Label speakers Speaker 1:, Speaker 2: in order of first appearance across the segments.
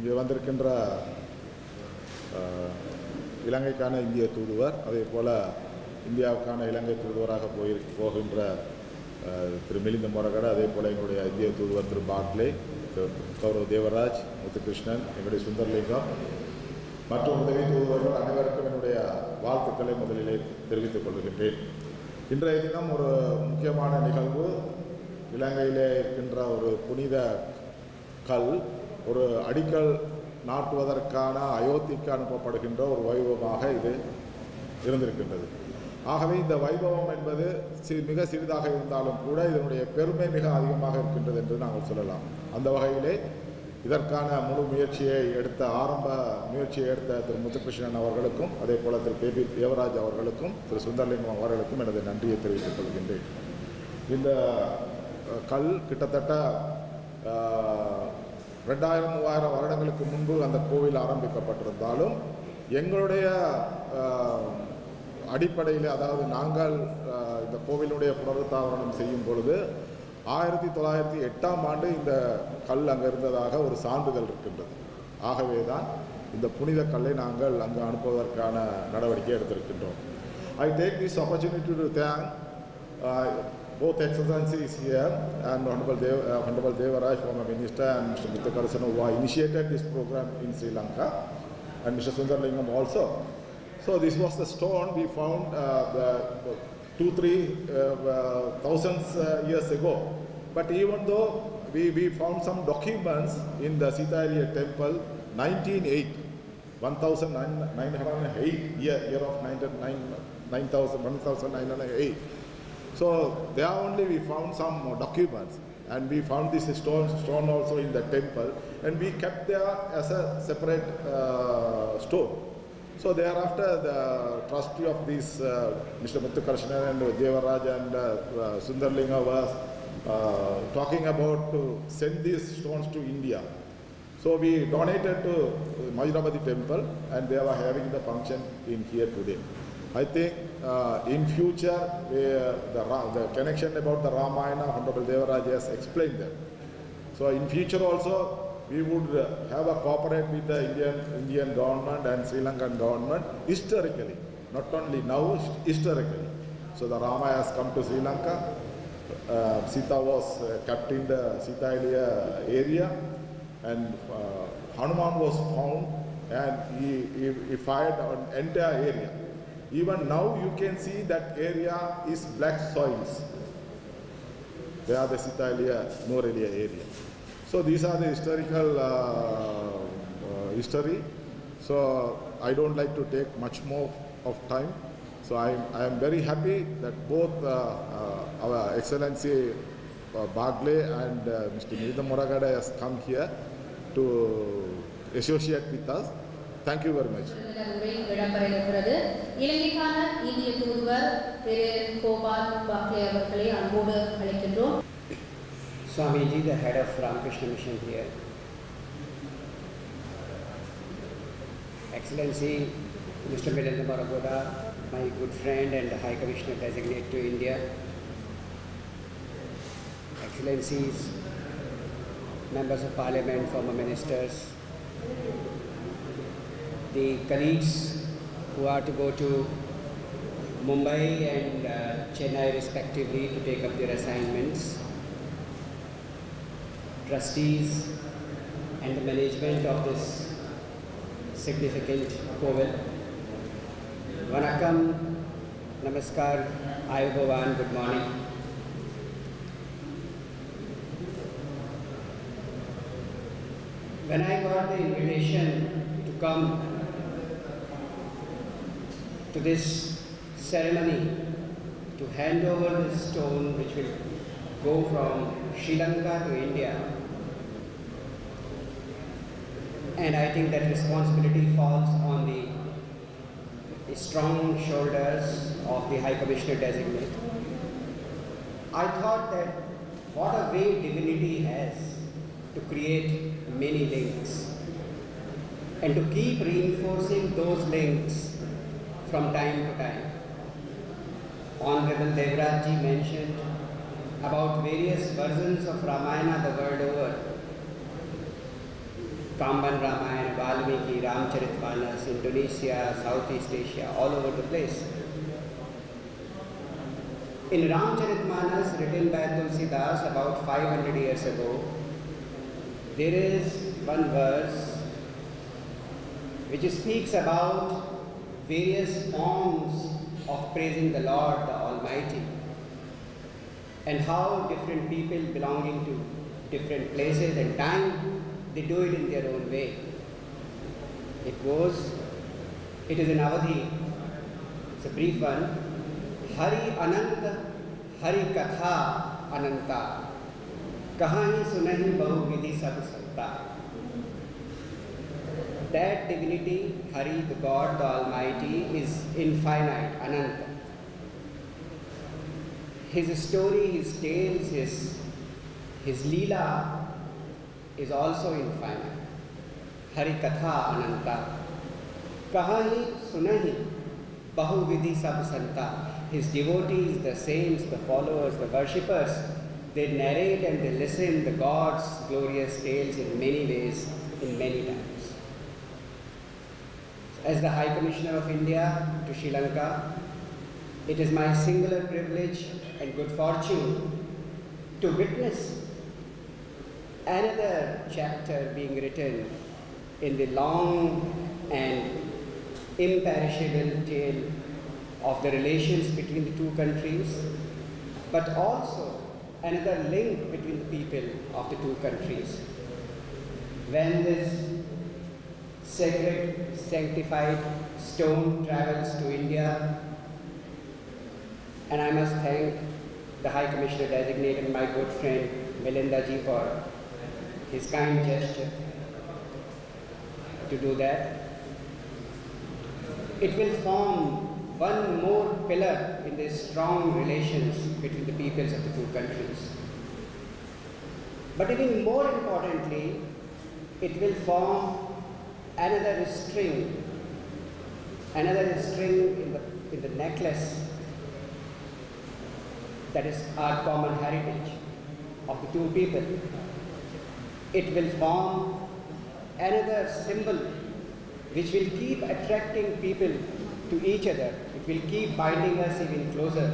Speaker 1: இங்கே வந்திருக்கின்ற இலங்கைக்கான இந்திய தூதுவர், அதே போல் இந்தியாவுக்கான இலங்கை தூதுவராக போகின்ற திரு மிலிந்த மொரகட, அதே போல் எங்களுடைய இந்திய தூதுவர் திரு பாக்லே, கௌரவ தேவராஜ், முத்துகிருஷ்ணன், எங்களுடைய சுந்தர்லிங்கம் மற்றும் உதவி தூதுவர்கள் அனைவருக்கும் என்னுடைய வாழ்த்துக்களை முதலிலே தெரிவித்துக் கொள்கின்றேன். இன்றைய தினம் ஒரு முக்கியமான நிகழ்வு. இலங்கையிலே இருக்கின்ற ஒரு புனித கல் ஒரு அடிக்கல் நாட்டுவதற்கான அயோத்திக்கு அனுப்பப்படுகின்ற ஒரு வைபவமாக இது இருந்திருக்கின்றது. ஆகவே இந்த வைபவம் என்பது மிக சிறிதாக இருந்தாலும் கூட இதனுடைய பெருமை மிக அதிகமாக இருக்கின்றது என்று நாங்கள் சொல்லலாம். அந்த வகையிலே இதற்கான முழு ஆரம்ப முயற்சியை எடுத்த திரு முத்துகிருஷ்ணன் அவர்களுக்கும், அதே போல் திரு கே.பி. தேவராஜ் அவர்களுக்கும், திரு சுந்தர்லிங்கம் அவர்களுக்கும் எனது நன்றியை தெரிவித்துக் கொள்கின்றேன். இந்த கல் கிட்டத்தட்ட 2000-3000 வருடங்களுக்கு முன்பு அந்த கோவில் ஆரம்பிக்கப்பட்டிருந்தாலும் எங்களுடைய அடிப்படையில், அதாவது நாங்கள் இந்த கோவிலுடைய புனருத்தாரணம் செய்யும் பொழுது 1908ஆம் ஆண்டு இந்த கல் அங்கே இருந்ததாக ஒரு சான்றிதழ் இருக்கின்றது. ஆகவே தான் இந்த புனித கல்லை நாங்கள் அங்கு அனுப்புவதற்கான நடவடிக்கை எடுத்திருக்கின்றோம். I take this opportunity to thank both excellencies here and Honorable Devaraj, former minister, and Mr. Muthukarasan, who initiated this program in Sri Lanka, and Mr. Sundarlingam also. So this was the stone we found 2,000-3,000 years ago. But even though we found some documents in the Sitaliya temple, 1908, 1908, year of 1908. So there only we found some documents, and we found this stone also in the temple, and we kept there as a separate stone. So thereafter the trustee of this Mr. Muthukarshana and Devaraj and Sundarlinga was talking about to send these stones to India. So we donated to Majrabadi temple, and they were having the function in here today. I think in future the connection about the Ramayana, Honorable Devaraj has explained that. So in future also we would have a cooperate with the Indian government and Sri Lankan government historically, not only now, historically. So the Rama has come to Sri Lanka, Sita was kept in the Sitaliya area, and Hanuman was found, and he fired on entire area. Even now you can see that area is black soils. They are the Sitaliya Norelia area. So these are the historical history. So I don't like to take much more of time. So I am very happy that both our Excellency Bagle and Mr. Milinda Moragada has come here to associate with us. Thank you very much.
Speaker 2: இலங்கைக்கான இந்திய தூதுவர் திரு கோபால் பாக்லே அவர்களை அன்போடு அழைக்கின்றோம்.
Speaker 3: Swamiji, the head of Ramakrishna Mission here. Excellency Mr. Milinda Moragada, my good friend and High Commissioner designate to India. Excellencies, members of Parliament, former ministers, the colleagues who are to go to Mumbai and Chennai respectively to take up their assignments, trustees and the management of this significant Kovel. Vanakkam, Namaskar, Ayubovan, good morning. When I got the invitation to come to this ceremony to hand over this stone which will go from Sri Lanka to India, and I think that responsibility falls on the strong shoulders of the High Commissioner designate. I thought that what a way divinity has to create many links and to keep reinforcing those links from time to time. Honorable Devraj ji mentioned about various versions of Ramayana the world over. Kamban Ramayana, Valmiki, Ramcharitmanas, Indonesia, Southeast Asia, all over the place. In Ramcharitmanas, written by Tulsidas about 500 years ago, there is one verse which speaks about various forms of praising the Lord, the Almighty, and how different people belonging to different places and time, they do it in their own way. It is in Avadhi, it's a brief one. Hari Ananta, Hari Katha Ananta, Kahahi Sunahi Bahu Vidhi Sab Satta. That divinity, Hari, the God, the Almighty, is infinite, Ananta. His story, his tales, his Leela is also infinite. Hari Katha Ananta. Kahahi Sunahi Bahu Vidhi Sab Santa. His devotees, the saints, the followers, the worshippers, they narrate and they listen the God's glorious tales in many ways, in many times. As the High Commissioner of India to Sri Lanka, it is my singular privilege and good fortune to witness another chapter being written in the long and imperishable tale of the relations between the two countries, but also another link between the people of the two countries. When this sacred, sanctified stone travels to India, and I must thank the High Commissioner Designate and my good friend Milinda ji for his kind gesture to do that. It will form one more pillar in the strong relations between the peoples of the two countries. But even more importantly, it will form another string in the necklace that is our common heritage of the two people. It will form another symbol which will keep attracting people to each other. It will keep binding us even closer.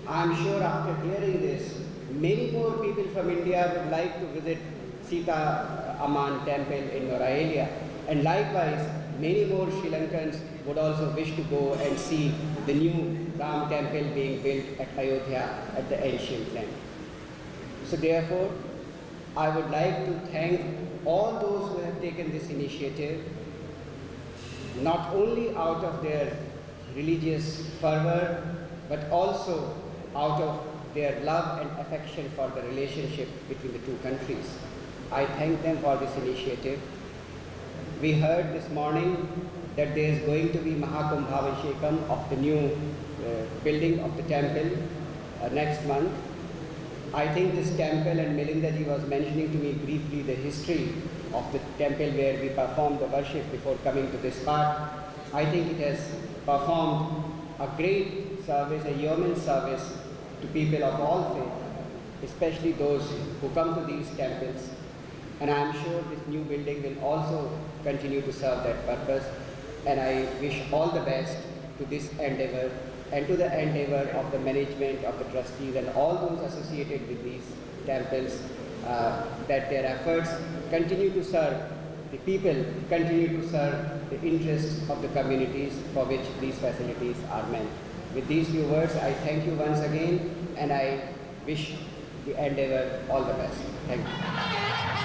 Speaker 3: I am sure after hearing this, many more people from India would like to visit Sita Amman temple in Noraelia, and likewise many more Sri Lankans would also wish to go and see the new Ram temple being built at Ayodhya at the ancient land. So therefore, I would like to thank all those who have taken this initiative, not only out of their religious fervor, but also out of their love and affection for the relationship between the two countries. I thank them for this initiative. We heard this morning that there is going to be Mahakumbhavashekam of the new building of the temple next month. I think this temple, and Milinda ji was mentioning to me briefly the history of the temple where we performed the worship before coming to this part. I think it has performed a great service, a yeoman service to people of all faith, especially those who come to these temples. And I am sure this new building will also continue to serve that purpose. And I wish all the best to this endeavor and to the endeavor of the management, of the trustees, and all those associated with these temples, that their efforts continue to serve the people, continue to serve the interests of the communities for which these facilities are meant. With these few words, I thank you once again, and I wish the endeavor all the best. Thank you.